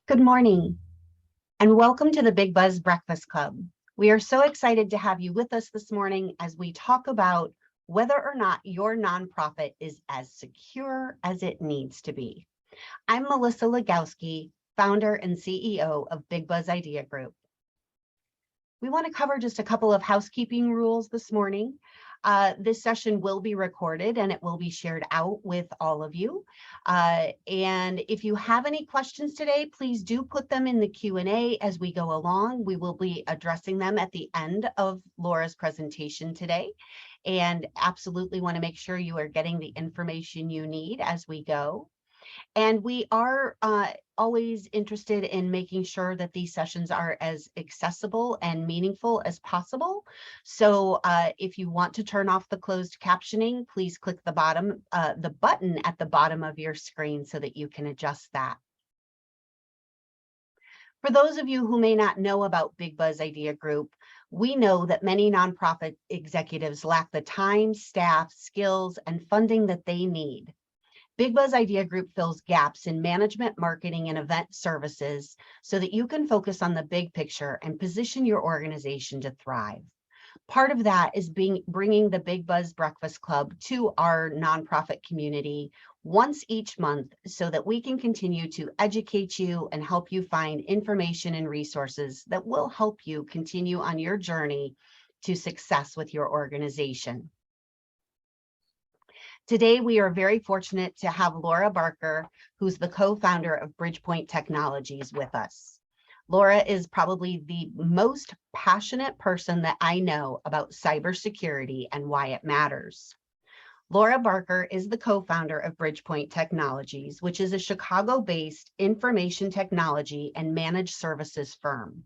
Good morning, and welcome to the Big Buzz Breakfast Club. We are so excited to have you with us this morning as we talk about whether or not your nonprofit is as secure as it needs to be. I'm Melissa Legowski, founder and CEO of Big Buzz Idea Group. We want to cover just a couple of housekeeping rules this morning. This session will be recorded and it will be shared out with all of you. And if you have any questions today, please do put them in the Q&A as we go along. We will be addressing them at the end of Laura's presentation today. And absolutely want to make sure you are getting the information you need as we go. And we are always interested in making sure that these sessions are as accessible and meaningful as possible. So if you want to turn off the closed captioning, please click the button at the bottom of your screen so that you can adjust that. For those of you who may not know about Big Buzz Idea Group, we know that many nonprofit executives lack the time, staff, skills, and funding that they need. Big Buzz Idea Group fills gaps in management, marketing, and event services so that you can focus on the big picture and position your organization to thrive. Part of that is bringing the Big Buzz Breakfast Club to our nonprofit community once each month so that we can continue to educate you and help you find information and resources that will help you continue on your journey to success with your organization. Today, we are very fortunate to have Laura Barker, who's the co-founder of BridgePoint Technologies, with us. Laura is probably the most passionate person that I know about cybersecurity and why it matters. Laura Barker is the co-founder of BridgePoint Technologies, which is a Chicago-based information technology and managed services firm.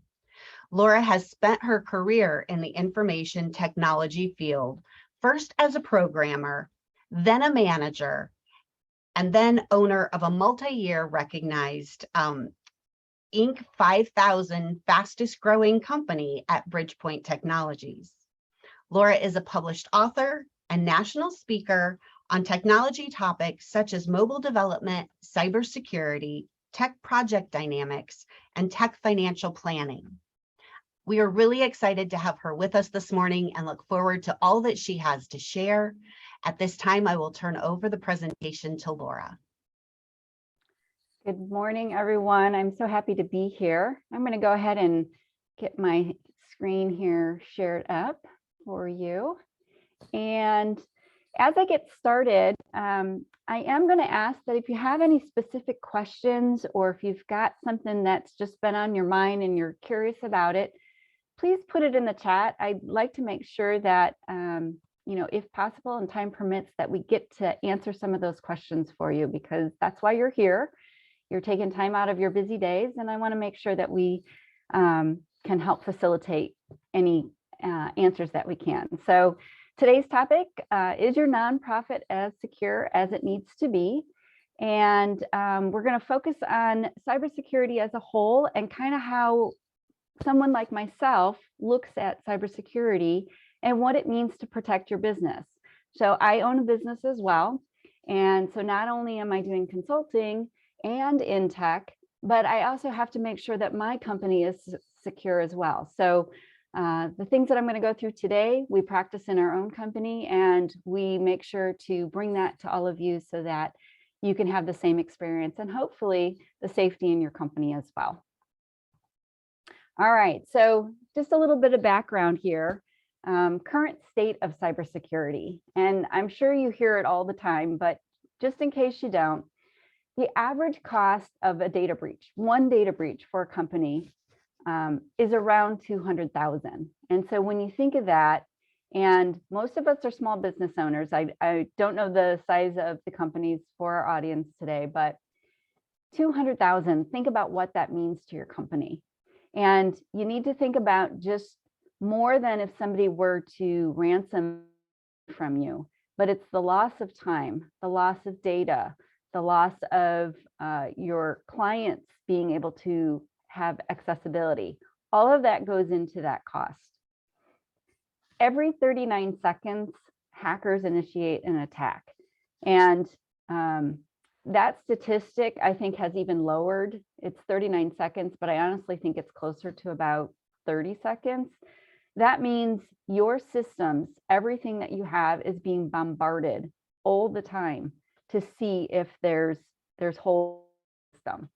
Laura has spent her career in the information technology field, first as a programmer, then a manager, and then owner of a multi-year recognized Inc. 5000 fastest growing company at BridgePoint Technologies. Laura is a published author and national speaker on technology topics such as mobile development, cybersecurity, tech project dynamics, and tech financial planning. We are really excited to have her with us this morning and look forward to all that she has to share. At this time, I will turn over the presentation to Laura. Good morning, everyone. I'm so happy to be here. I'm going to go ahead and get my screen here shared up for you. And as I get started, I am going to ask that if you have any specific questions or if you've got something that's just been on your mind and you're curious about it, please put it in the chat. I'd like to make sure that if possible and time permits, that we get to answer some of those questions for you, because that's why you're here. You're taking time out of your busy days, and I want to make sure that we can help facilitate any answers that we can. So today's topic is your nonprofit as secure as it needs to be? And we're going to focus on cybersecurity as a whole and kind of how someone like myself looks at cybersecurity and what it means to protect your business. So I own a business as well. And so not only am I doing consulting and in tech, but I also have to make sure that my company is secure as well. So the things that I'm going to go through today, we practice in our own company, and we make sure to bring that to all of you so that you can have the same experience and hopefully the safety in your company as well. All right, so just a little bit of background here. Current state of cybersecurity, and I'm sure you hear it all the time, but just in case you don't, the average cost of a data breach, one data breach for a company, is around $200,000. And so when you think of that, and most of us are small business owners, I don't know the size of the companies for our audience today, but $200,000, think about what that means to your company. And you need to think about just more than if somebody were to ransom from you, but it's the loss of time, the loss of data, the loss of your clients being able to have accessibility. All of that goes into that cost. Every 39 seconds, hackers initiate an attack. And That statistic, I think, has even lowered. It's 39 seconds, but I honestly think it's closer to about 30 seconds. That means your systems, everything that you have is being bombarded all the time to see if there's holes in the system.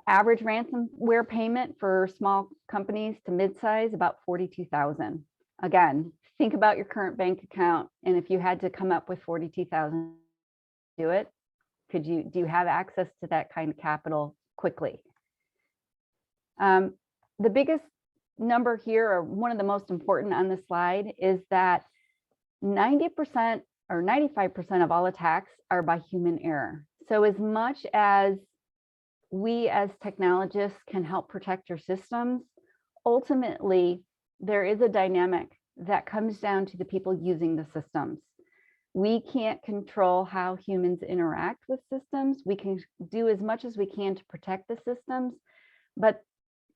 Average ransomware payment for small companies to mid-size, about $42,000. Again, think about your current bank account, and if you had to come up with $42,000 to do it, do you have access to that kind of capital quickly? The biggest number here, or one of the most important on the slide, is that 90% or 95% of all attacks are by human error. So as much as we as technologists can help protect your systems, ultimately, there is a dynamic that comes down to the people using the systems. We can't control how humans interact with systems. We can do as much as we can to protect the systems, but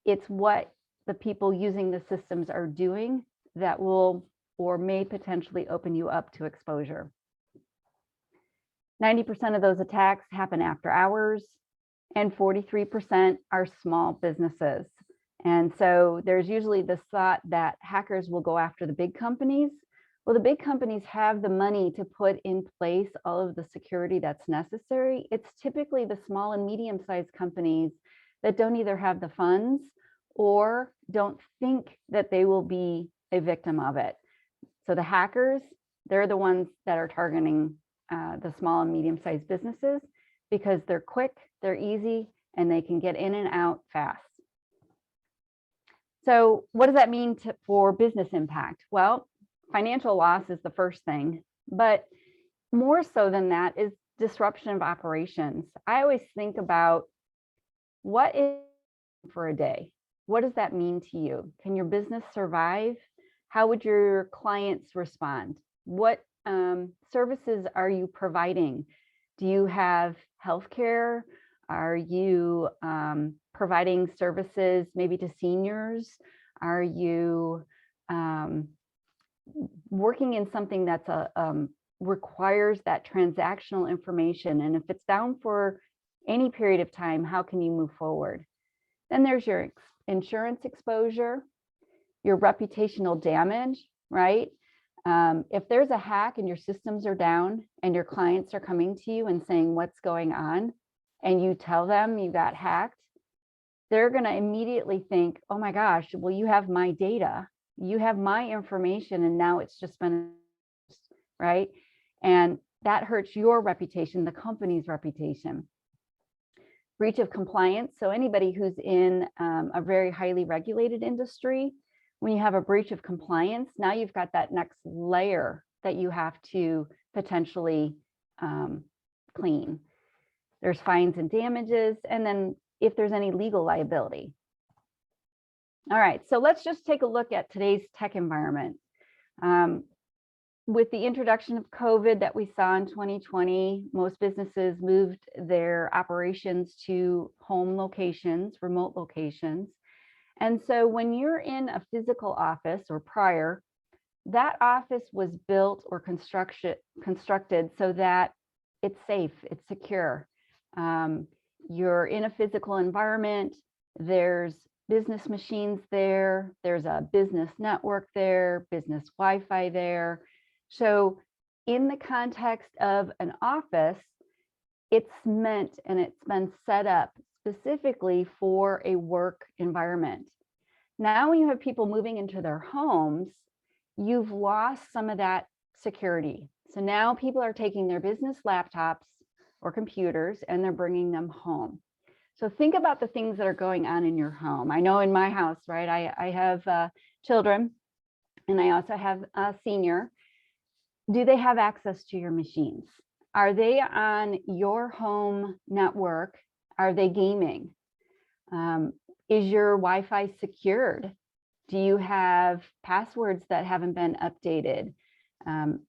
it's what the people using the systems are doing that will or may potentially open you up to exposure. 90% of those attacks happen after hours, and 43% are small businesses. And so there's usually this thought that hackers will go after the big companies. Well, the big companies have the money to put in place all of the security that's necessary. It's typically the small and medium-sized companies that don't either have the funds or don't think that they will be a victim of it. So the hackers, they're the ones that are targeting the small and medium-sized businesses because they're quick, they're easy, and they can get in and out fast. So what does that mean for business impact? Well, financial loss is the first thing, but more so than that is disruption of operations. I always think about what is for a day? What does that mean to you? Can your business survive? How would your clients respond? What services are you providing? Do you have healthcare? Are you providing services maybe to seniors? Are you working in something that's requires that transactional information? And if it's down for any period of time, how can you move forward? Then there's your insurance exposure, your reputational damage, right? If there's a hack and your systems are down and your clients are coming to you and saying what's going on, and you tell them you got hacked, they're going to immediately think, oh my gosh, well, you have my data, you have my information, and now it's just been, right? And that hurts your reputation, the company's reputation. Breach of compliance. So anybody who's in a very highly regulated industry, when you have a breach of compliance, now you've got that next layer that you have to potentially clean. There's fines and damages, and then if there's any legal liability. All right, so let's just take a look at today's tech environment. With the introduction of COVID that we saw in 2020, most businesses moved their operations to home locations, remote locations. And so when you're in a physical office or prior, that office was built or constructed so that it's safe, it's secure. You're in a physical environment, there's business machines there, there's a business network there, business Wi-Fi there. So in the context of an office, it's meant and it's been set up specifically for a work environment. Now, when you have people moving into their homes, you've lost some of that security. So now people are taking their business laptops or computers and they're bringing them home. So think about the things that are going on in your home. I know in my house, right, I have children and I also have a senior. Do they have access to your machines? Are they on your home network? Are they gaming? Is your Wi-Fi secured? Do you have passwords that haven't been updated?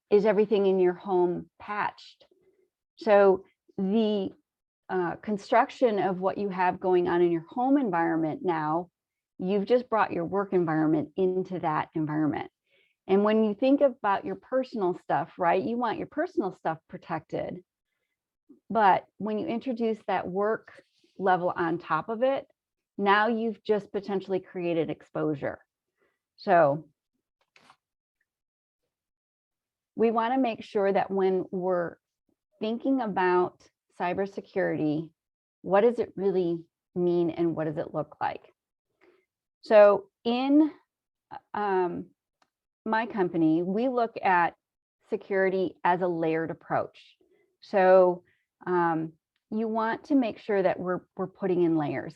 Is everything in your home patched? So the construction of what you have going on in your home environment now, you've just brought your work environment into that environment. And when you think about your personal stuff, right, you want your personal stuff protected. But when you introduce that work level on top of it, now you've just potentially created exposure. So we want to make sure that when we're thinking about cybersecurity, what does it really mean and what does it look like? So in my company, we look at security as a layered approach. So you want to make sure that we're putting in layers.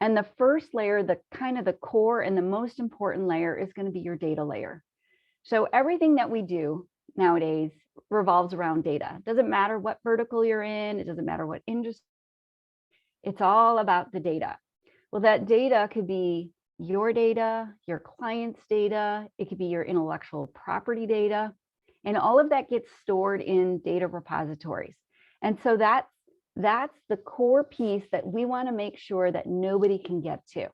And the first layer, the kind of the core and the most important layer is going to be your data layer. So everything that we do nowadays revolves around data. It doesn't matter what vertical you're in, it doesn't matter what industry, it's all about the data. Well, that data could be your data, your client's data, it could be your intellectual property data, and all of that gets stored in data repositories. And so that's the core piece that we want to make sure that nobody can get to.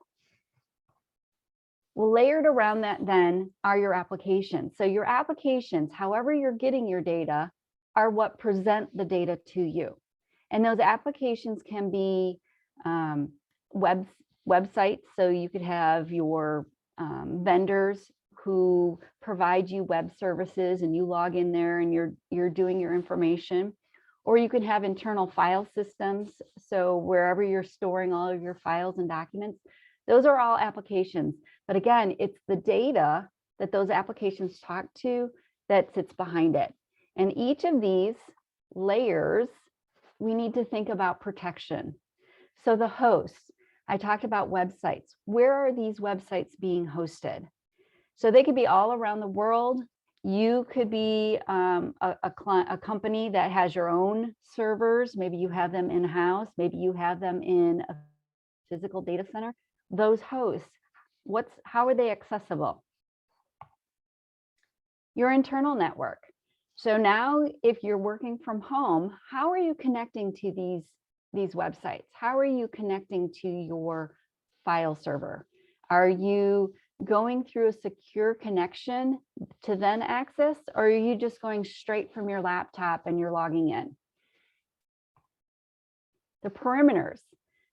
Well, layered around that then are your applications. So your applications, however you're getting your data, are what present the data to you. And those applications can be websites. So you could have your vendors who provide you web services and you log in there and you're doing your information. Or you can have internal file systems. So wherever you're storing all of your files and documents, those are all applications. But again, it's the data that those applications talk to that sits behind it. And each of these layers, we need to think about protection. So the hosts, I talked about websites. Where are these websites being hosted? So they could be all around the world. You could be a company that has your own servers. Maybe you have them in-house. Maybe you have them in a physical data center. Those hosts, how are they accessible? Your internal network. So now if you're working from home, how are you connecting to these websites? How are you connecting to your file server? Are you going through a secure connection to then access, or are you just going straight from your laptop and you're logging in? The perimeters.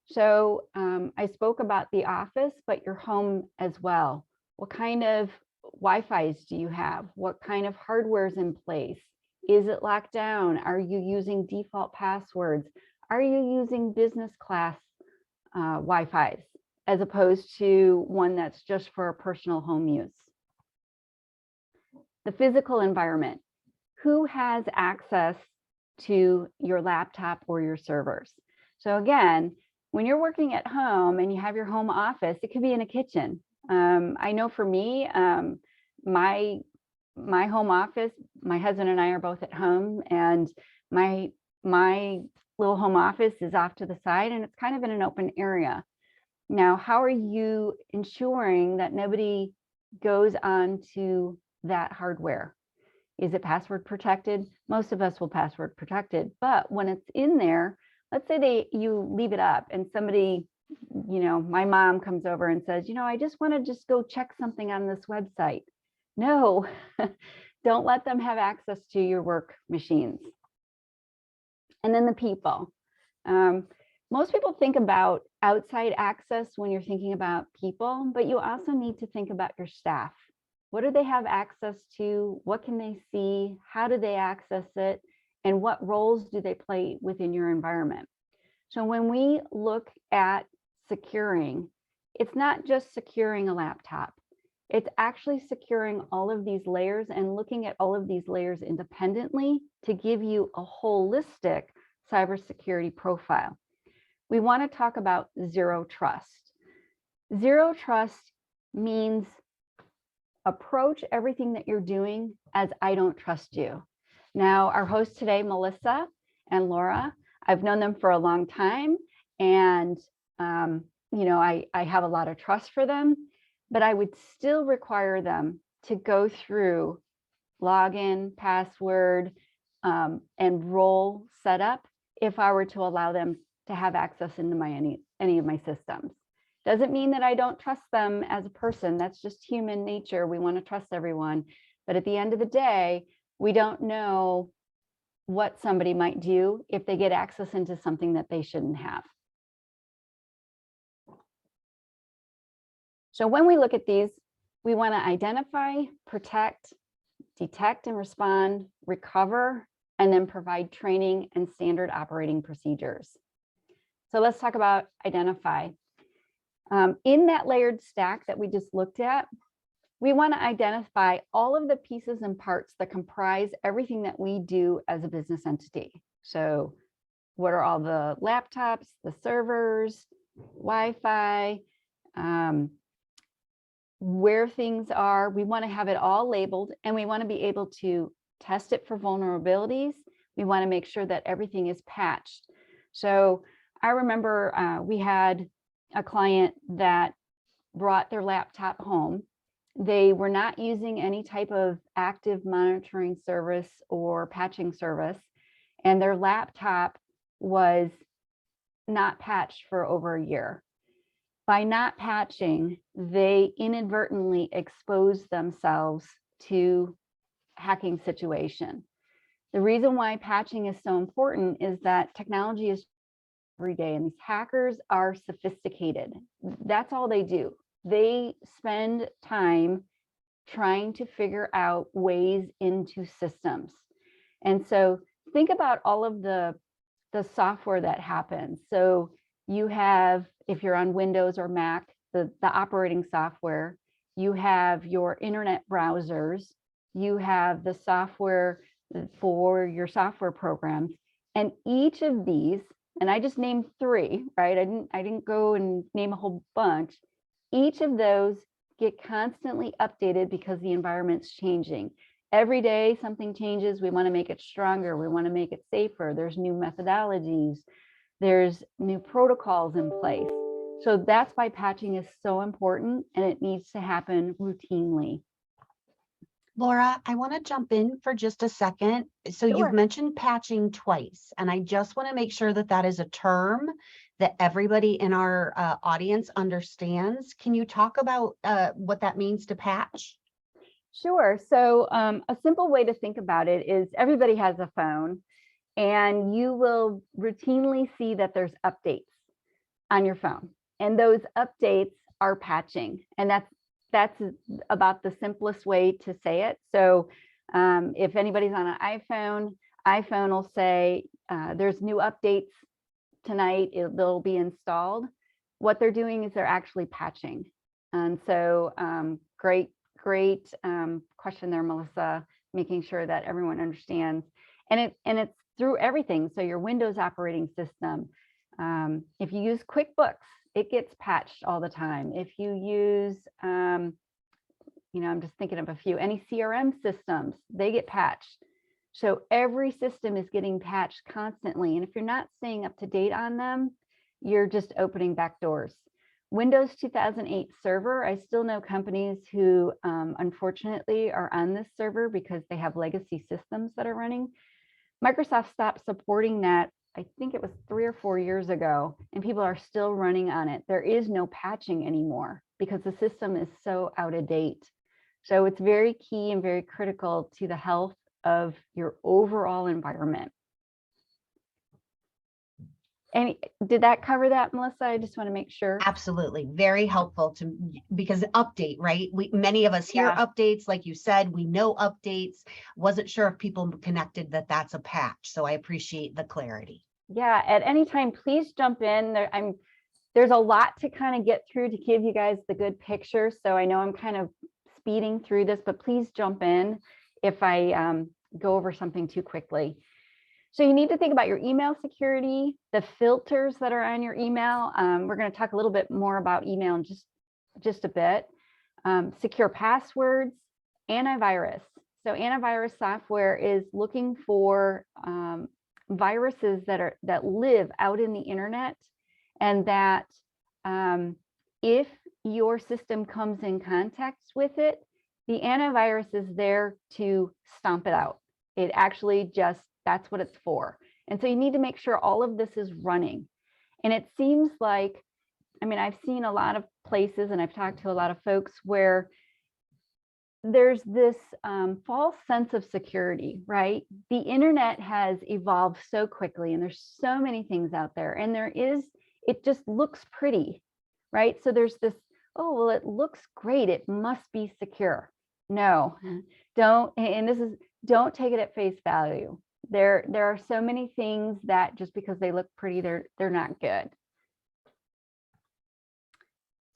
So I spoke about the office, but your home as well. What kind of Wi-Fi's do you have? What kind of hardware is in place? Is it locked down? Are you using default passwords? Are you using business class Wi-Fi's as opposed to one that's just for personal home use? The physical environment. Who has access to your laptop or your servers? So again, when you're working at home and you have your home office, it could be in a kitchen. I know for me, my home office, my husband and I are both at home, and my little home office is off to the side and it's kind of in an open area. Now, how are you ensuring that nobody goes onto that hardware? Is it password protected? Most of us will password protect it, but when it's in there, let's say you leave it up and somebody, my mom comes over and says, I just want to go check something on this website. No, don't let them have access to your work machines. And then the people. Most people think about outside access when you're thinking about people, but you also need to think about your staff. What do they have access to? What can they see? How do they access it? And what roles do they play within your environment? So when we look at securing, it's not just securing a laptop. It's actually securing all of these layers and looking at all of these layers independently to give you a holistic cybersecurity profile. We want to talk about zero trust. Zero trust means approach everything that you're doing as I don't trust you. Now, our hosts today, Melissa and Laura, I've known them for a long time, and I have a lot of trust for them, but I would still require them to go through login, password, and role setup if I were to allow them to have access into any of my systems. Doesn't mean that I don't trust them as a person. That's just human nature. We want to trust everyone. But at the end of the day, we don't know what somebody might do if they get access into something that they shouldn't have. So when we look at these, we want to identify, protect, detect and respond, recover, and then provide training and standard operating procedures. So let's talk about identify. In that layered stack that we just looked at, we want to identify all of the pieces and parts that comprise everything that we do as a business entity. So what are all the laptops, the servers, Wi-Fi, where things are. We want to have it all labeled, and we want to be able to test it for vulnerabilities. We want to make sure that everything is patched. So I remember we had a client that brought their laptop home. They were not using any type of active monitoring service or patching service, and their laptop was not patched for over a year. By not patching, they inadvertently exposed themselves to hacking situation. The reason why patching is so important is that technology is every day, and these hackers are sophisticated. That's all they do. They spend time trying to figure out ways into systems. And so think about all of the software that happens. So you have, if you're on Windows or Mac, the operating software, you have your internet browsers, you have the software for your software programs, and each of these, and I just named 3, right? I didn't go and name a whole bunch. Each of those get constantly updated because the environment's changing. Every day something changes. We want to make it stronger. We want to make it safer. There's new methodologies. There's new protocols in place. So that's why patching is so important, and it needs to happen routinely. Laura, I want to jump in for just a second. So Sure. you've mentioned patching twice, and I just want to make sure that that is a term that everybody in our audience understands. Can you talk about what that means to patch? Sure. So a simple way to think about it is everybody has a phone, and you will routinely see that there's updates on your phone, and those updates are patching, and that's about the simplest way to say it. So if anybody's on an iPhone will say there's new updates tonight, they'll be installed. What they're doing is they're actually patching. And so great question there, Melissa, making sure that everyone understands. And it's through everything. So your Windows operating system, if you use QuickBooks, it gets patched all the time. If you use, I'm just thinking of a few, any CRM systems, they get patched. So every system is getting patched constantly. And if you're not staying up to date on them, you're just opening back doors. Windows 2008 server, I still know companies who unfortunately are on this server because they have legacy systems that are running. Microsoft stopped supporting that, I think it was 3 or 4 years ago, and people are still running on it. There is no patching anymore because the system is so out of date. So it's very key and very critical to the health of your overall environment. And did that cover that, Melissa? I just want to make sure. Absolutely. Very helpful because update, right? Many of us hear updates, like you said, we know updates. Wasn't sure if people connected that that's a patch. So I appreciate the clarity. Yeah, at any time, please jump in. There's a lot to kind of get through to give you guys the good picture. So I know I'm kind of speeding through this, but please jump in if I go over something too quickly. So you need to think about your email security, the filters that are on your email. We're going to talk a little bit more about email in just a bit. Secure passwords, antivirus. So antivirus software is looking for viruses that live out in the internet, and that if your system comes in contact with it, the antivirus is there to stomp it out. It actually that's what it's for. And so you need to make sure all of this is running. And it seems like, I've seen a lot of places, and I've talked to a lot of folks where there's this false sense of security, right? The internet has evolved so quickly and there's so many things out there, and it just looks pretty, right? So there's this, oh, well, it looks great, it must be secure. No, don't take it at face value. There are so many things that just because they look pretty, they're not good.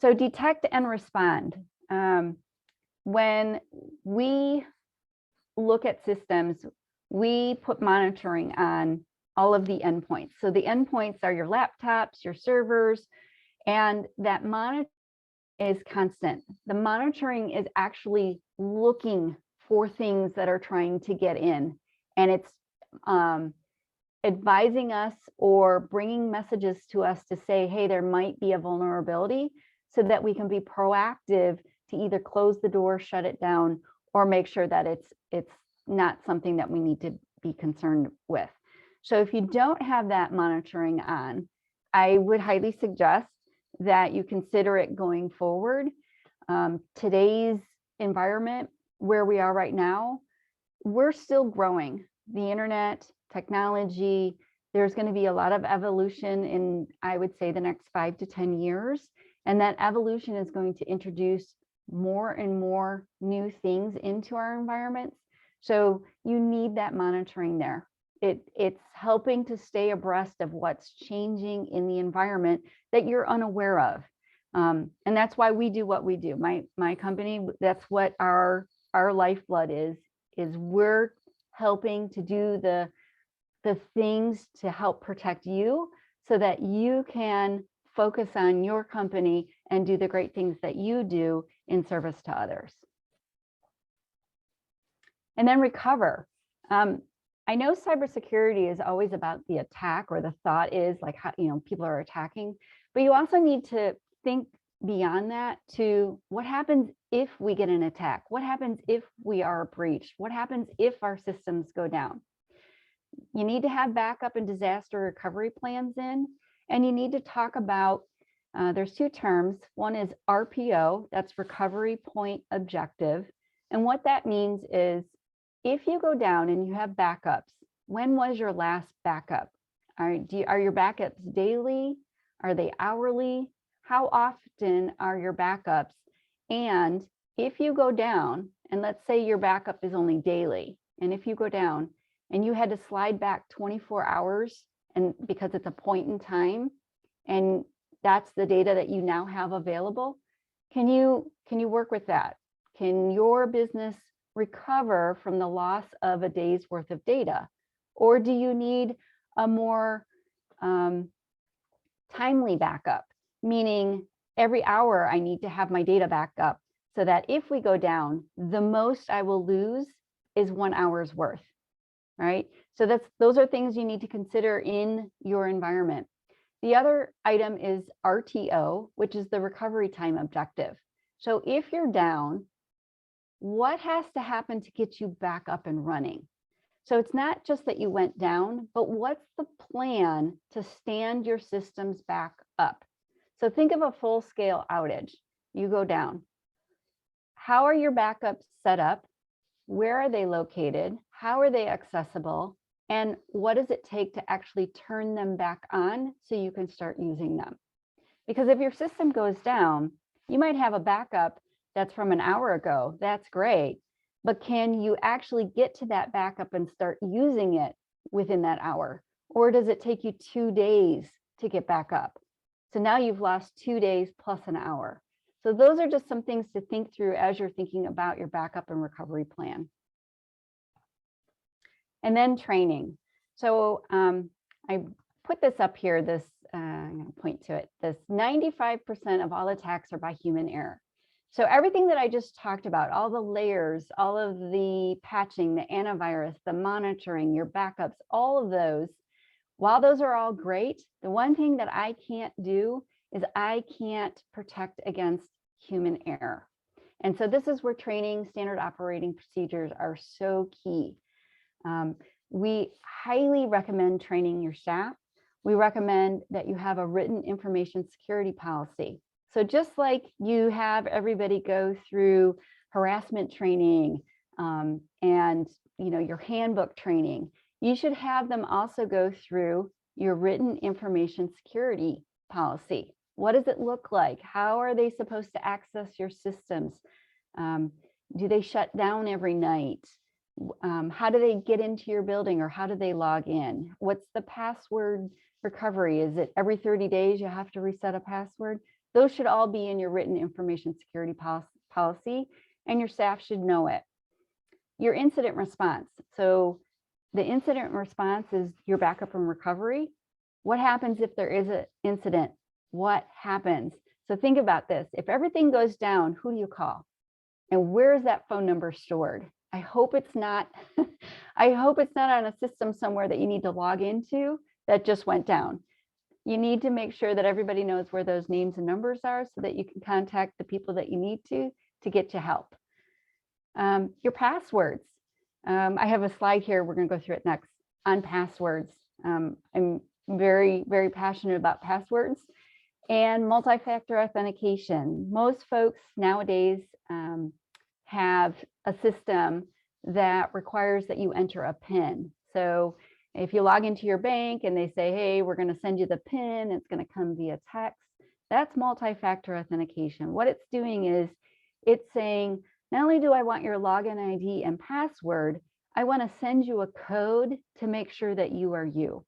So detect and respond. When we look at systems, we put monitoring on all of the endpoints. So the endpoints are your laptops, your servers, and that monitor is constant. The monitoring is actually looking for things that are trying to get in, and it's advising us or bringing messages to us to say, hey, there might be a vulnerability, so that we can be proactive to either close the door, shut it down, or make sure that it's not something that we need to be concerned with. So if you don't have that monitoring on, I would highly suggest that you consider it going forward. Today's environment, where we are right now, we're still growing. The internet, technology, there's going to be a lot of evolution in, I would say, the next 5 to 10 years. And that evolution is going to introduce more and more new things into our environments. So you need that monitoring there. It's helping to stay abreast of what's changing in the environment that you're unaware of. And that's why we do what we do. My company, that's what our lifeblood is we're helping to do the things to help protect you so that you can focus on your company and do the great things that you do in service to others. And then recover. I know cybersecurity is always about the attack, or the thought is like how, people are attacking, but you also need to think beyond that to what happens if we get an attack? What happens if we are breached? What happens if our systems go down? You need to have backup and disaster recovery plans in, and you need to talk about, there's two terms. One is RPO, that's Recovery Point Objective. And what that means is if you go down and you have backups, when was your last backup? Are your backups daily? Are they hourly? How often are your backups? And if you go down, and let's say your backup is only daily, and if you go down and you had to slide back 24 hours, and because it's a point in time, and that's the data that you now have available, can you work with that? Can your business recover from the loss of a day's worth of data? Or do you need a more timely backup, meaning every hour I need to have my data backed up so that if we go down, the most I will lose is 1 hour's worth, right? So those are things you need to consider in your environment. The other item is RTO, which is the recovery time objective. So if you're down, what has to happen to get you back up and running? So it's not just that you went down, but what's the plan to stand your systems back up? So think of a full-scale outage. You go down. How are your backups set up? Where are they located? How are they accessible? And what does it take to actually turn them back on so you can start using them? Because if your system goes down, you might have a backup that's from an hour ago. That's great. But can you actually get to that backup and start using it within that hour? Or does it take you 2 days to get back up? So now you've lost 2 days plus an hour. So those are just some things to think through as you're thinking about your backup and recovery plan. And then training. So I put this up here, I'm going to point to it. This 95% of all attacks are by human error. So everything that I just talked about, all the layers, all of the patching, the antivirus, the monitoring, your backups, all of those, while those are all great, the one thing that I can't do is I can't protect against human error. And so this is where training, standard operating procedures are so key. We highly recommend training your staff. We recommend that you have a written information security policy. So just like you have everybody go through harassment training, and your handbook training. You should have them also go through your written information security policy. What does it look like? How are they supposed to access your systems? Do they shut down every night? How do they get into your building, or how do they log in? What's the password recovery? Is it every 30 days you have to reset a password? Those should all be in your written information security policy, and your staff should know it. Your incident response. So the incident response is your backup and recovery. What happens if there is an incident? What happens? So think about this. If everything goes down, who do you call? And where is that phone number stored? I hope it's not, I hope it's not on a system somewhere that you need to log into that just went down. You need to make sure that everybody knows where those names and numbers are so that you can contact the people that you need to get you help. Your passwords. I have a slide here. We're going to go through it next on passwords. I'm very, very passionate about passwords and multi-factor authentication. Most folks nowadays have a system that requires that you enter a PIN. So if you log into your bank and they say, hey, we're going to send you the PIN, it's going to come via text, that's multi-factor authentication. What it's doing is it's saying, not only do I want your login ID and password, I want to send you a code to make sure that you are you.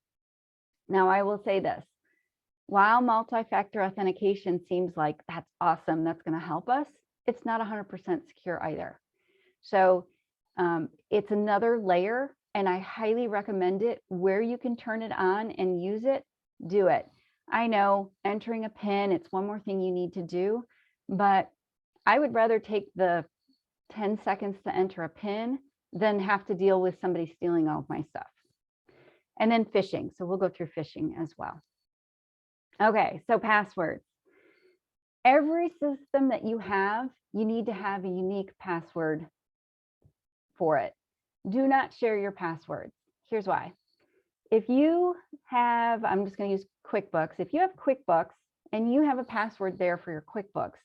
Now, I will say this, while multi-factor authentication seems like that's awesome, that's going to help us, it's not 100% secure either. So it's another layer, and I highly recommend it. Where you can turn it on and use it, do it. I know entering a PIN, it's one more thing you need to do, but I would rather take the 10 seconds to enter a PIN than have to deal with somebody stealing all of my stuff. And then phishing. So we'll go through phishing as well. Okay, so passwords. Every system that you have, you need to have a unique password for it. Do not share your passwords. Here's why. If you have, I'm just going to use QuickBooks. If you have QuickBooks and you have a password there for your QuickBooks,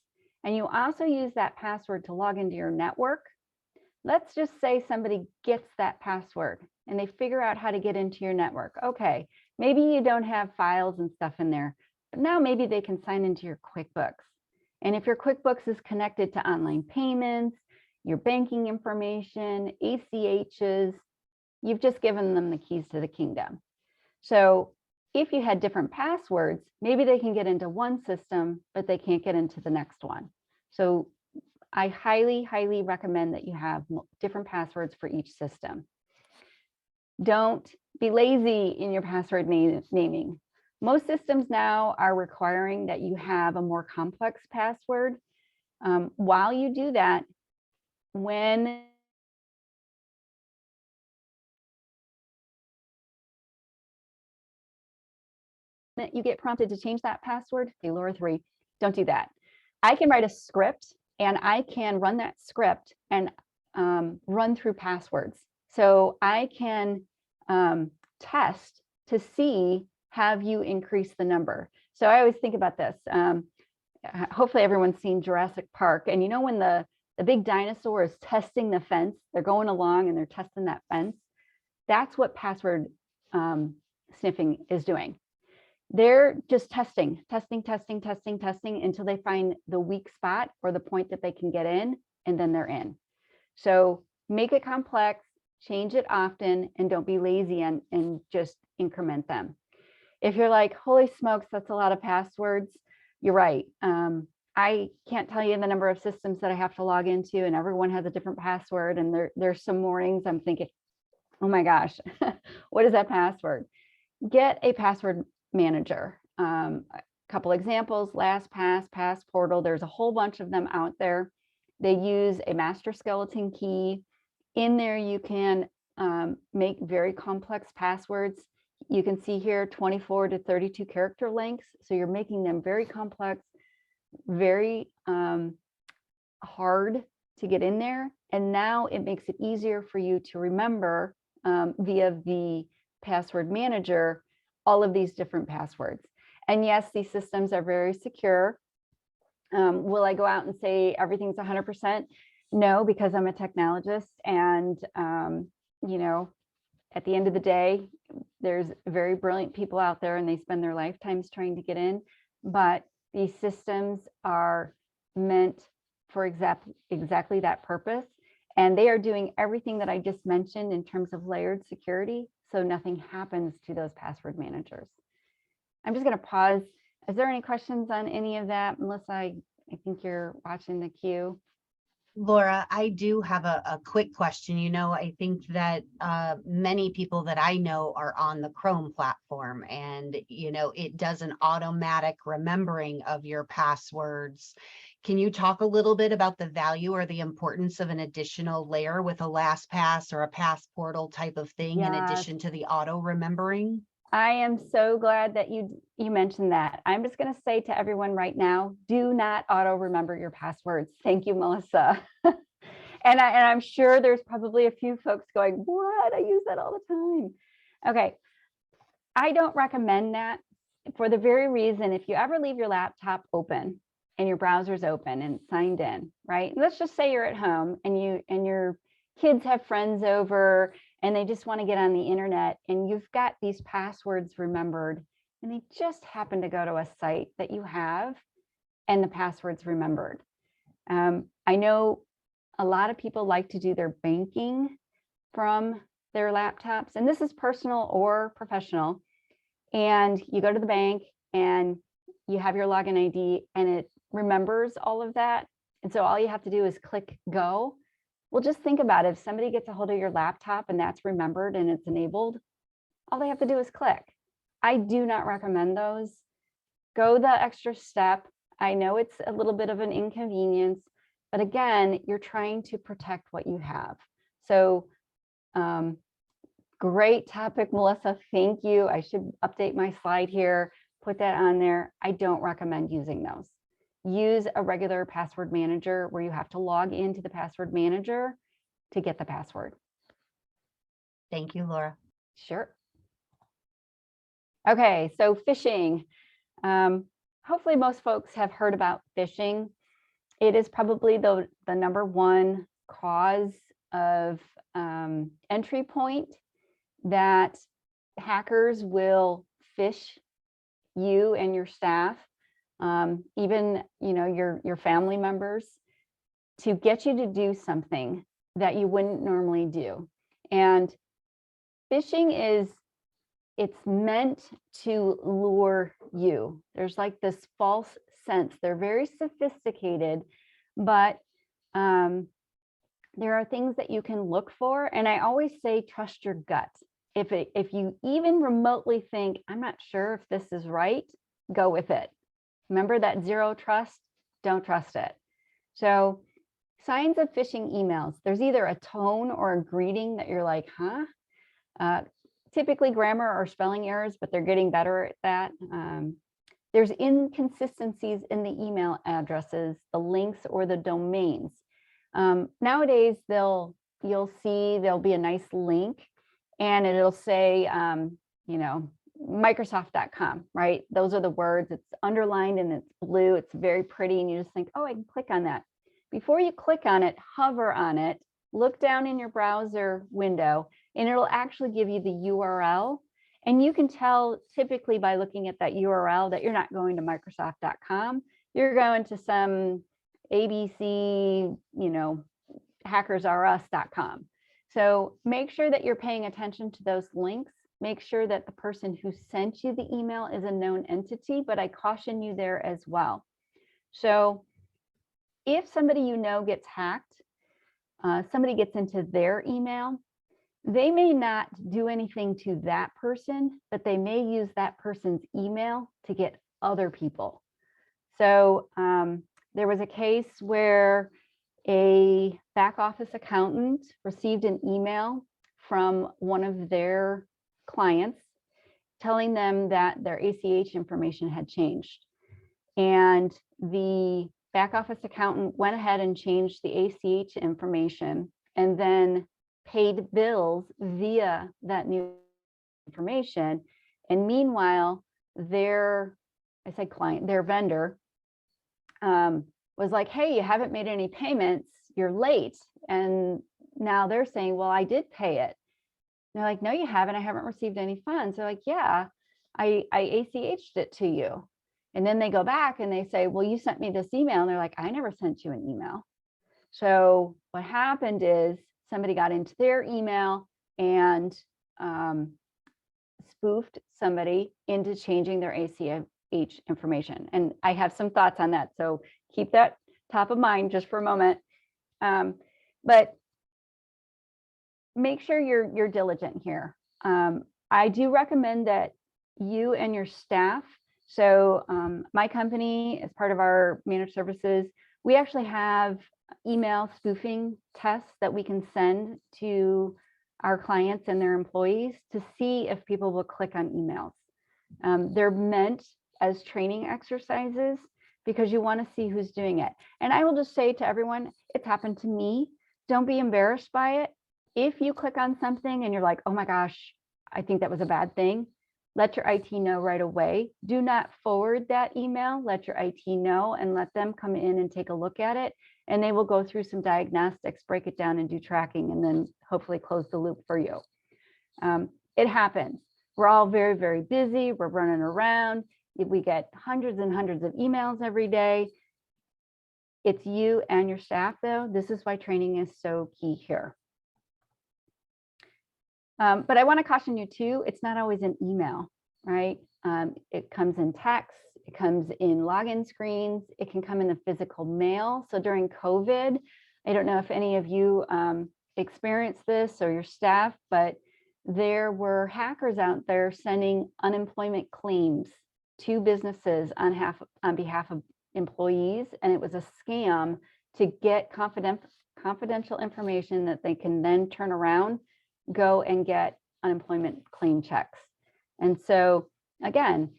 and you also use that password to log into your network, let's just say somebody gets that password and they figure out how to get into your network. Okay, maybe you don't have files and stuff in there, but now maybe they can sign into your QuickBooks. And if your QuickBooks is connected to online payments, your banking information, ACHs, you've just given them the keys to the kingdom. So if you had different passwords, maybe they can get into one system, but they can't get into the next one. So I highly, highly recommend that you have different passwords for each system. Don't be lazy in your password naming. Most systems now are requiring that you have a more complex password. While you do that, when you get prompted to change that password, say Laura 3, don't do that. I can write a script and I can run that script and run through passwords. So I can test to see, have you increase the number? So I always think about this. Hopefully everyone's seen Jurassic Park. And you know when the big dinosaur is testing the fence, they're going along and they're testing that fence. That's what password sniffing is doing. They're just testing until they find the weak spot or the point that they can get in, and then they're in. So make it complex, change it often, and don't be lazy and just increment them. If you're like, holy smokes, that's a lot of passwords, you're right. I can't tell you the number of systems that I have to log into, and everyone has a different password. And there's some mornings I'm thinking, oh my gosh, what is that password? Get a password manager. A couple examples, LastPass, Passportal, there's a whole bunch of them out there. They use a master skeleton key. In there, you can make very complex passwords. You can see here 24 to 32 character lengths. So you're making them very complex, very hard to get in there. And now it makes it easier for you to remember via the password manager all of these different passwords. And yes, these systems are very secure. Will I go out and say everything's 100%? No, because I'm a technologist, and you know, at the end of the day, there's very brilliant people out there and they spend their lifetimes trying to get in, but these systems are meant for exactly that purpose. And they are doing everything that I just mentioned in terms of layered security, so nothing happens to those password managers. I'm just going to pause. Is there any questions on any of that? Melissa, I think you're watching the queue. Laura, I do have a quick question. I think that many people that I know are on the Chrome platform, and, it does an automatic remembering of your passwords. Can you talk a little bit about the value or the importance of an additional layer with a LastPass or a passportal type of thing in Yes. addition to the auto remembering? I am so glad that you mentioned that. I'm just going to say to everyone right now, do not auto remember your passwords. Thank you, Melissa. And I'm sure there's probably a few folks going, what? I use that all the time. Okay. I don't recommend that for the very reason, if you ever leave your laptop open and your browser's open and signed in, right? Let's just say you're at home and your kids have friends over and they just want to get on the internet, and you've got these passwords remembered, and they just happen to go to a site that you have and the passwords remembered. I know a lot of people like to do their banking from their laptops, and this is personal or professional. And you go to the bank and you have your login ID and it remembers all of that. And so all you have to do is click go. Well, just think about it. If somebody gets a hold of your laptop and that's remembered and it's enabled, all they have to do is click. I do not recommend those. Go the extra step. I know it's a little bit of an inconvenience, but again, you're trying to protect what you have. So great topic, Melissa. Thank you. I should update my slide here, put that on there. I don't recommend using those. Use a regular password manager where you have to log into the password manager to get the password. Thank you, Laura. Sure. Okay, so phishing. Hopefully most folks have heard about phishing. It is probably the number one cause of entry point that hackers will phish you and your staff, even your family members, to get you to do something that you wouldn't normally do. And phishing it's meant to lure you. There's like this false sense. They're very sophisticated, but there are things that you can look for. And I always say, trust your gut. If you even remotely think, I'm not sure if this is right, go with it. Remember that zero trust, don't trust it. So signs of phishing emails, there's either a tone or a greeting that you're like, huh? Typically grammar or spelling errors, but they're getting better at that. There's inconsistencies in the email addresses, the links, or the domains. Nowadays, you'll see there'll be a nice link and it'll say, Microsoft.com, right? Those are the words. It's underlined and it's blue. It's very pretty. And you just think, oh, I can click on that. Before you click on it, hover on it, look down in your browser window, and it'll actually give you the URL. And you can tell typically by looking at that URL that you're not going to Microsoft.com. You're going to some ABC, hackersrus.com. So make sure that you're paying attention to those links. Make sure that the person who sent you the email is a known entity, but I caution you there as well. So if somebody gets hacked, somebody gets into their email, they may not do anything to that person, but they may use that person's email to get other people. So there was a case where a back office accountant received an email from one of their clients telling them that their ACH information had changed. And the back office accountant went ahead and changed the ACH information and then paid bills via that new information. And meanwhile, their vendor was like, hey, you haven't made any payments, you're late. And now they're saying, well, I did pay it. And they're like, no, you haven't. I haven't received any funds. They're like, yeah, I ACH'd it to you. And then they go back and they say, well, you sent me this email. And they're like, I never sent you an email. So what happened is somebody got into their email and spoofed somebody into changing their ACH information. And I have some thoughts on that. So keep that top of mind just for a moment. But make sure you're diligent here. I do recommend that you and your staff. So my company, as part of our managed services, we actually have email spoofing tests that we can send to our clients and their employees to see if people will click on emails. They're meant as training exercises because you want to see who's doing it. And I will just say to everyone, it's happened to me. Don't be embarrassed by it. If you click on something and you're like, oh my gosh, I think that was a bad thing, let your IT know right away. Do not forward that email. Let your IT know and let them come in and take a look at it. And they will go through some diagnostics, break it down and do tracking, and then hopefully close the loop for you. It happens. We're all very, very busy. We're running around. We get hundreds and hundreds of emails every day. It's you and your staff, though. This is why training is so key here. But I want to caution you too, it's not always an email, right? It comes in text, it comes in login screens, it can come in the physical mail. So during COVID, I don't know if any of you experienced this or your staff, but there were hackers out there sending unemployment claims to businesses on behalf of employees. And it was a scam to get confidential information that they can then turn around, go and get unemployment claim checks. And so again,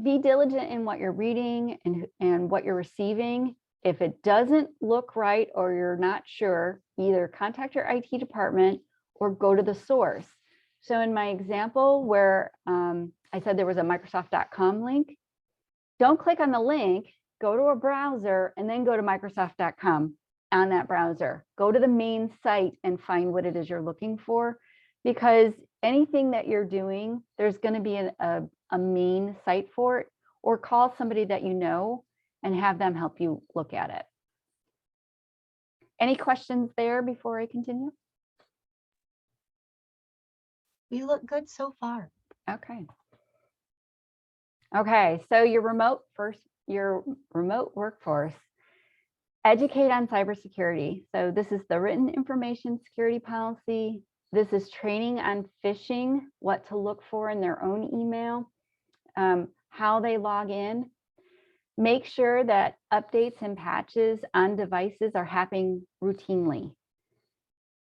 be diligent in what you're reading and what you're receiving. If it doesn't look right or you're not sure, either contact your IT department or go to the source. So in my example where I said there was a Microsoft.com link, don't click on the link, go to a browser and then go to Microsoft.com on that browser. Go to the main site and find what it is you're looking for, because anything that you're doing, there's going to be a main site for it, or call somebody that you know and have them help you look at it. Any questions there before I continue? We look good so far. Okay. Okay, so your remote workforce, educate on cybersecurity. So this is the written information security policy. This is training on phishing, what to look for in their own email, how they log in. Make sure that updates and patches on devices are happening routinely.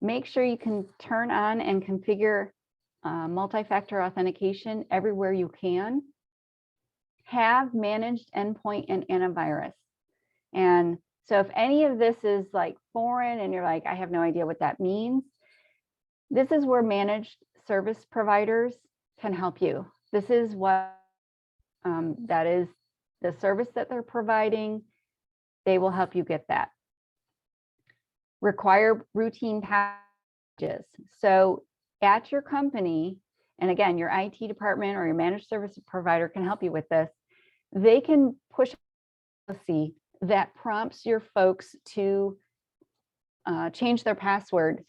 Make sure you can turn on and configure multi-factor authentication everywhere you can. Have managed endpoint and antivirus. And so if any of this is like foreign and you're like, I have no idea what that means, this is where managed service providers can help you. This is what that is the service that they're providing. They will help you get that. Require routine patches. So at your company, and again, your IT department or your managed service provider can help you with this. They can push a policy that prompts your folks to change their password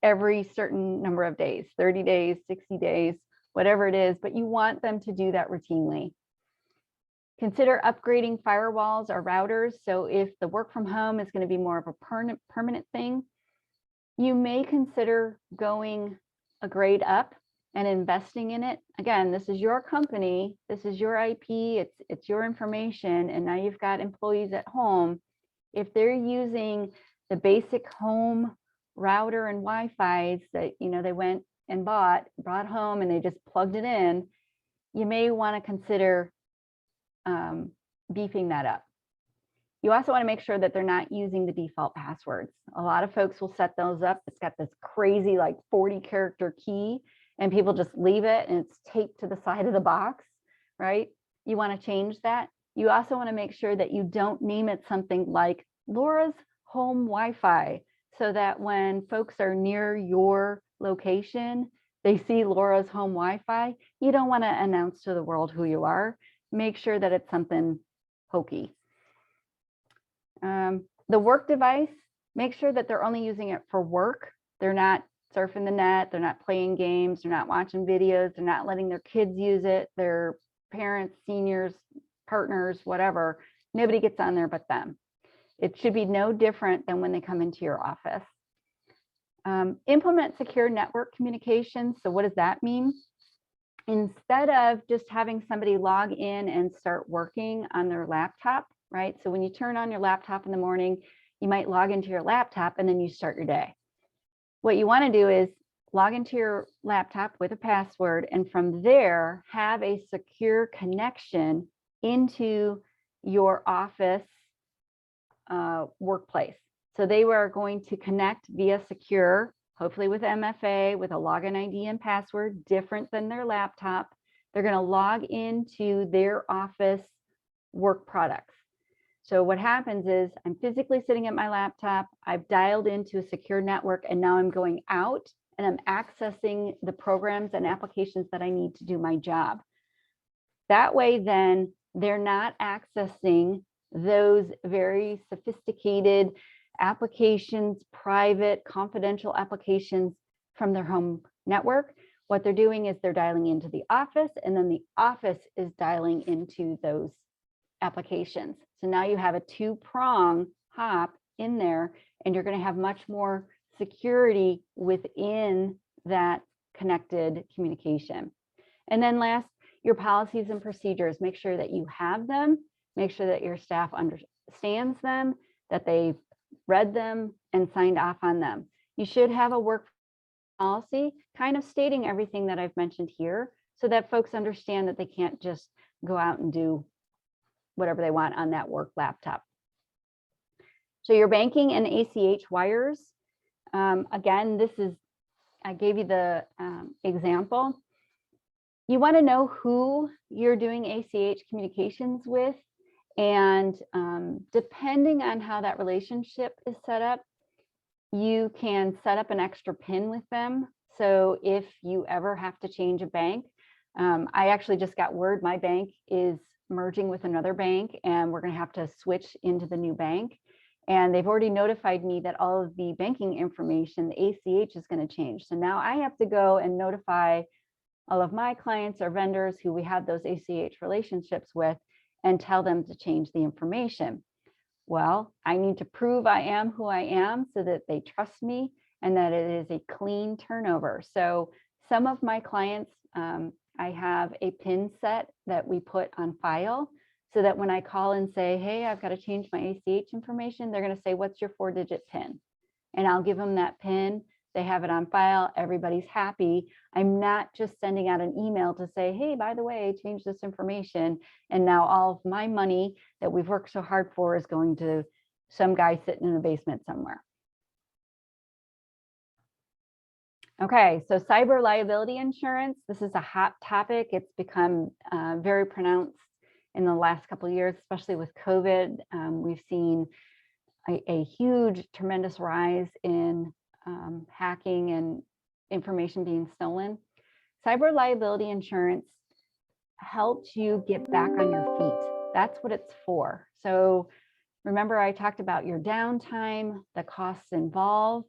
every certain number of days, 30 days, 60 days, whatever it is, but you want them to do that routinely. Consider upgrading firewalls or routers. So if the work from home is going to be more of a permanent thing, you may consider going a grade up and investing in it. Again, this is your company, this is your IP, it's your information, and now you've got employees at home. If they're using the basic home router and Wi-Fi's that they went and brought home and they just plugged it in, you may want to consider beefing that up. You also want to make sure that they're not using the default passwords. A lot of folks will set those up. It's got this crazy like 40-character key, and people just leave it and it's taped to the side of the box, right? You want to change that. You also want to make sure that you don't name it something like Laura's home Wi-Fi so that when folks are near your location, they see Laura's home Wi-Fi. You don't want to announce to the world who you are. Make sure that it's something hokey. The work device, make sure that they're only using it for work. They're not surfing the net, they're not playing games, they're not watching videos, they're not letting their kids use it, their parents, seniors, partners, whatever. Nobody gets on there but them. It should be no different than when they come into your office. Implement secure network communications. So what does that mean? Instead of just having somebody log in and start working on their laptop, right? So when you turn on your laptop in the morning, you might log into your laptop and then you start your day. What you want to do is log into your laptop with a password, and from there have a secure connection into your office workplace. So they are going to connect via secure, hopefully with MFA, with a login ID and password, different than their laptop. They're going to log into their office work products. So what happens is I'm physically sitting at my laptop, I've dialed into a secure network, and now I'm going out and I'm accessing the programs and applications that I need to do my job. That way, then they're not accessing those very sophisticated applications, private, confidential applications from their home network. What they're doing is they're dialing into the office, and then the office is dialing into those applications. So now you have a two-prong hop in there, and you're going to have much more security within that connected communication. And then last, your policies and procedures. Make sure that you have them, make sure that your staff understands them, that they've read them and signed off on them. You should have a work policy kind of stating everything that I've mentioned here so that folks understand that they can't just go out and do whatever they want on that work laptop. So your banking and ACH wires, again, this is, I gave you the example. You want to know who you're doing ACH communications with, and depending on how that relationship is set up, you can set up an extra PIN with them. So if you ever have to change a bank, I actually just got word my bank is merging with another bank, and we're going to have to switch into the new bank. And they've already notified me that all of the banking information, the ACH, is going to change. So now I have to go and notify all of my clients or vendors who we have those ACH relationships with and tell them to change the information. Well, I need to prove I am who I am so that they trust me and that it is a clean turnover. So some of my clients, I have a PIN set that we put on file so that when I call and say, hey, I've got to change my ACH information, they're going to say, what's your 4-digit PIN? And I'll give them that PIN. They have it on file. Everybody's happy. I'm not just sending out an email to say, hey, by the way, change this information. And now all of my money that we've worked so hard for is going to some guy sitting in a basement somewhere. Okay, so cyber liability insurance. This is a hot topic. It's become very pronounced in the last couple of years, especially with COVID. We've seen a huge, tremendous rise in hacking and information being stolen. Cyber liability insurance helps you get back on your feet. That's what it's for. So remember, I talked about your downtime, the costs involved.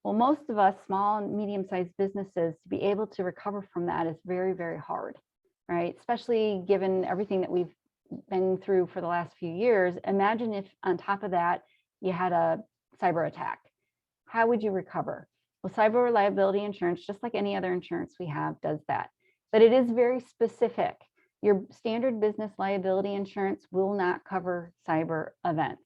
Well, most of us, small and medium-sized businesses, to be able to recover from that is very, very hard, right? Especially given everything that we've been through for the last few years. Imagine if on top of that, you had a cyber attack. How would you recover? Well, cyber liability insurance, just like any other insurance we have, does that. But it is very specific. Your standard business liability insurance will not cover cyber events.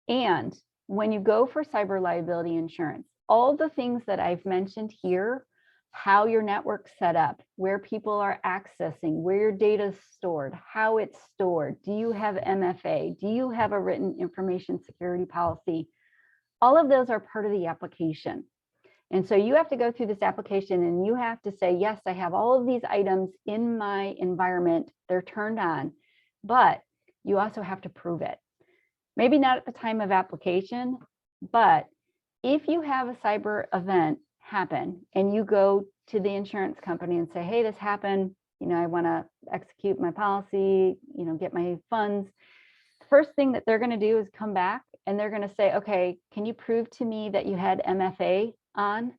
And when you go for cyber liability insurance, all the things that I've mentioned here, how your network's set up, where people are accessing, where your data is stored, how it's stored, do you have MFA, do you have a written information security policy? All of those are part of the application. And so you have to go through this application and you have to say, yes, I have all of these items in my environment, they're turned on, but you also have to prove it. Maybe not at the time of application, but if you have a cyber event happen and you go to the insurance company and say, hey, this happened, I want to execute my policy, get my funds. First thing that they're going to do is come back and they're going to say, okay, can you prove to me that you had MFA on?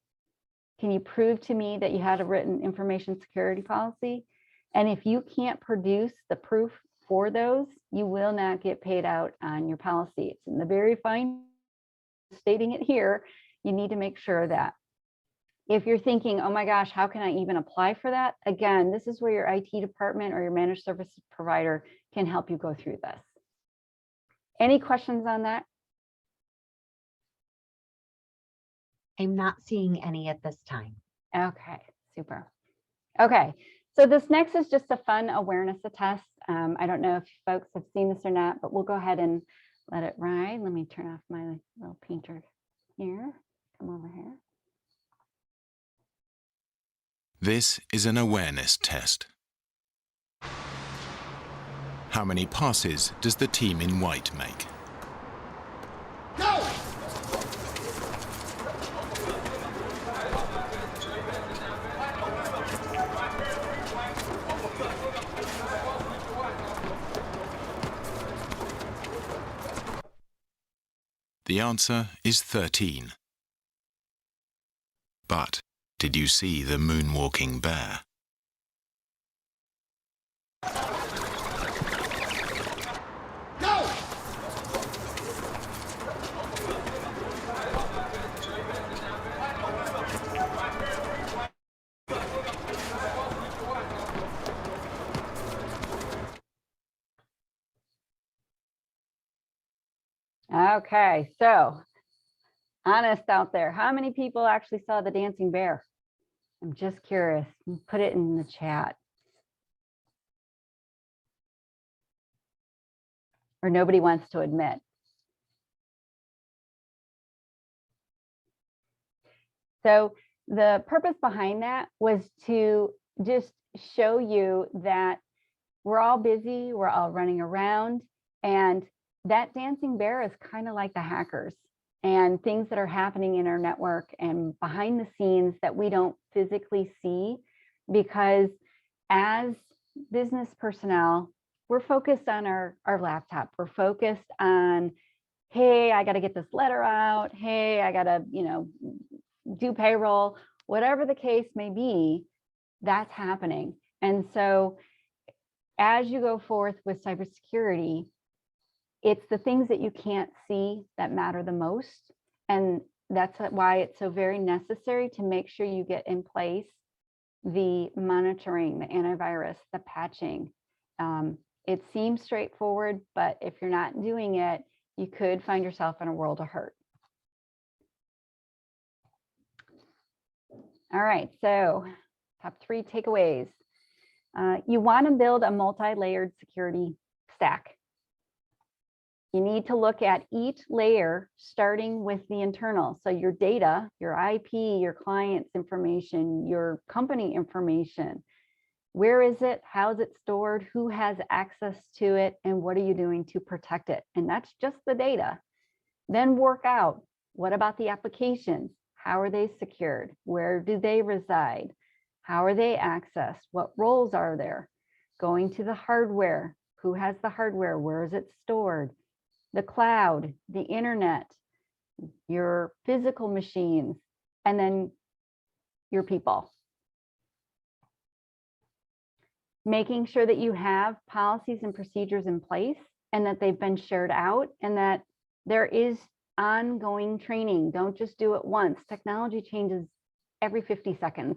Can you prove to me that you had a written information security policy? And if you can't produce the proof for those, you will not get paid out on your policy. It's in the very fine, stating it here. You need to make sure that if you're thinking, oh my gosh, how can I even apply for that? Again, this is where your IT department or your managed services provider can help you go through this. Any questions on that? I'm not seeing any at this time. Okay, super. Okay, so this next is just a fun awareness test. I don't know if folks have seen this or not, but we'll go ahead and let it ride. Let me turn off my little painter here. Come over here. This is an awareness test. How many passes does the team in white make? Go! The answer is 13. But did you see the moonwalking bear? Go! Okay, so honest out there, how many people actually saw the dancing bear? I'm just curious. Put it in the chat. Or nobody wants to admit. So the purpose behind that was to just show you that we're all busy, we're all running around, and that dancing bear is kind of like the hackers and things that are happening in our network and behind the scenes that we don't physically see, because as business personnel, we're focused on our laptop. We're focused on, hey, I got to get this letter out. Hey, I got to, do payroll, whatever the case may be, that's happening. And so as you go forth with cybersecurity, it's the things that you can't see that matter the most. And that's why it's so very necessary to make sure you get in place the monitoring, the antivirus, the patching. It seems straightforward, but if you're not doing it, you could find yourself in a world of hurt. All right, so top 3 takeaways. You want to build a multi-layered security stack. You need to look at each layer, starting with the internal. So your data, your IP, your client's information, your company information. Where is it? How is it stored? Who has access to it? And what are you doing to protect it? And that's just the data. Then work out, what about the applications? How are they secured? Where do they reside? How are they accessed? What roles are there? Going to the hardware. Who has the hardware? Where is it stored? The cloud, the internet, your physical machines, and then your people. Making sure that you have policies and procedures in place and that they've been shared out and that there is ongoing training. Don't just do it once. Technology changes every 50 seconds.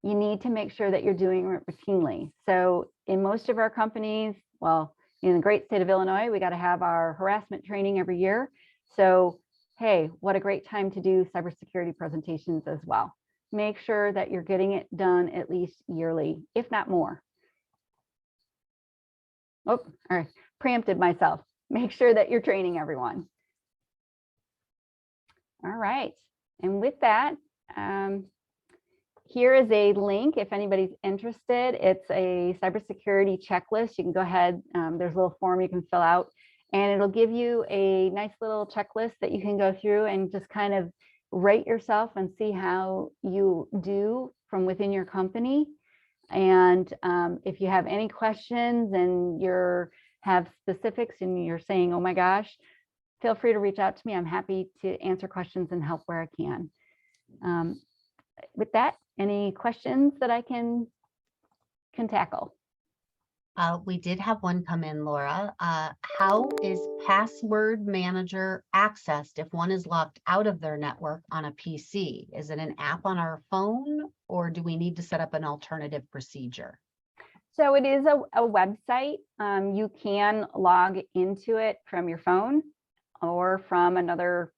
You need to make sure that you're doing it routinely. So in most of our companies, well, in the great state of Illinois, we got to have our harassment training every year. So, hey, what a great time to do cybersecurity presentations as well. Make sure that you're getting it done at least yearly, if not more. Oh, all right, preempted myself. Make sure that you're training everyone. All right, and with that, here is a link if anybody's interested. It's a cybersecurity checklist. You can go ahead, there's a little form you can fill out, and it'll give you a nice little checklist that you can go through and just kind of rate yourself and see how you do from within your company. And if you have any questions and have specifics and you're saying, oh my gosh, feel free to reach out to me. I'm happy to answer questions and help where I can. With that, any questions that I can tackle? We did have one come in, Laura. How is password manager accessed if one is locked out of their network on a PC? Is it an app on our phone, or do we need to set up an alternative procedure? So it is a website. You can log into it from your phone or from another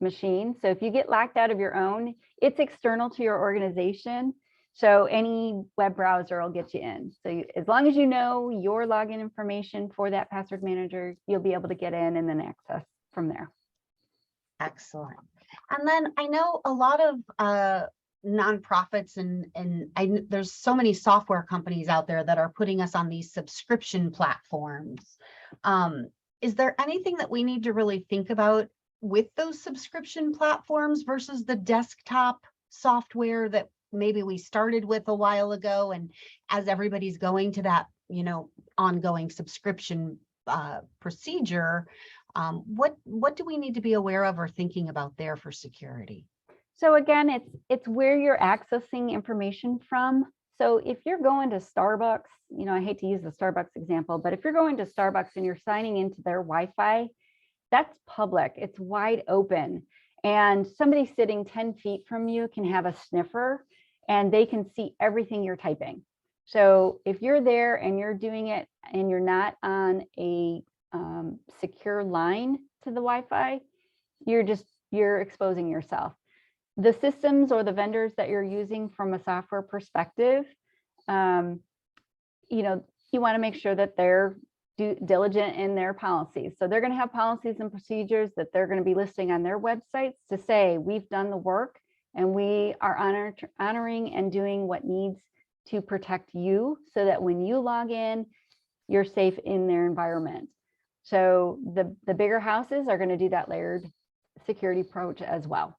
machine. So if you get locked out of your own, it's external to your organization. So any web browser will get you in. So as long as you know your login information for that password manager, you'll be able to get in and then access from there. Excellent. And then I know a lot of nonprofits and there's so many software companies out there that are putting us on these subscription platforms. Is there anything that we need to really think about with those subscription platforms versus the desktop software that maybe we started with a while ago, and as everybody's going to that, ongoing subscription procedure, what do we need to be aware of or thinking about there for security? So again, it's where you're accessing information from. So if you're going to Starbucks, I hate to use the Starbucks example, but if you're going to Starbucks and you're signing into their Wi-Fi, that's public, it's wide open. And somebody sitting 10 feet from you can have a sniffer and they can see everything you're typing. So if you're there and you're doing it and you're not on a secure line to the Wi-Fi, you're exposing yourself. The systems or the vendors that you're using from a software perspective, you want to make sure that they're diligent in their policies. So they're going to have policies and procedures that they're going to be listing on their websites to say, we've done the work and we are honoring and doing what needs to protect you so that when you log in, you're safe in their environment. So the bigger houses are going to do that layered security approach as well.